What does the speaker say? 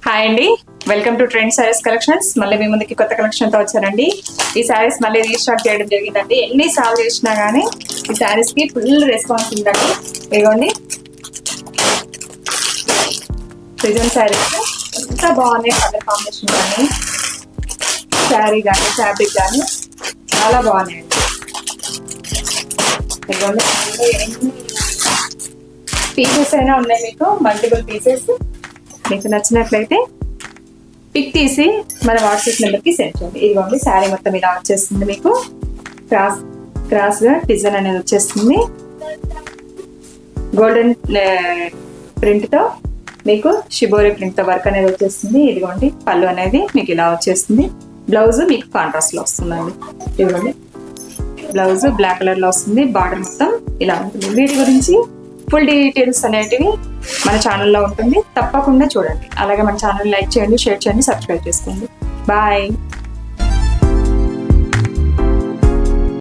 Hi అండి, welcome to trend saris collections. మళ్ళీ మీ ముందుకి కొత్త కలెక్షన్ తో వచ్చానండి. ఈ సారీస్ మళ్ళీ రీస్టార్ట్ చేయడం జరిగిందండి. ఎన్ని సార్లు చేసినా కానీ ఈ సారీస్ కి ఫుల్ రెస్పాన్స్ ఉందండి. ఇదిగోండి ప్రిజన్ సారీస్ ఎంత బాగున్నాయి. కలర్ కాంబినేషన్ కానీ శారీ కానీ ఫ్యాబ్రిక్ కానీ చాలా బాగున్నాయండి. ఇదిగోండి పీసెస్ అయినా ఉన్నాయి, మీకు మల్టిపుల్ పీసెస్. మీకు నచ్చినట్లయితే పిక్ తీసి మన వాట్సాప్ నెంబర్కి సెండ్ చేయండి. ఇదిగోండి శారీ మొత్తం ఇలా వచ్చేస్తుంది. మీకు క్రాస్ గా డిజైన్ అనేది వచ్చేస్తుంది. గోల్డెన్ ప్రింట్ తో మీకు షిబోరి ప్రింట్ తో వర్క్ అనేది వచ్చేస్తుంది. ఇదిగోండి పళ్ళు అనేది మీకు ఇలా వచ్చేస్తుంది. బ్లౌజ్ మీకు కాంట్రాస్ట్ లో వస్తుందండి. ఇదిగోండి బ్లౌజ్ బ్లాక్ కలర్ లో వస్తుంది. బార్డర్ మొత్తం ఇలా ఉంటుంది. వీటి గురించి ఫుల్ డీటెయిల్స్ అనేటివి మన ఛానల్లో ఉంటుంది, తప్పకుండా చూడండి. అలాగే మన ఛానల్ లైక్ చేయండి, షేర్ చేయండి, సబ్స్క్రైబ్ చేసుకోండి. బాయ్.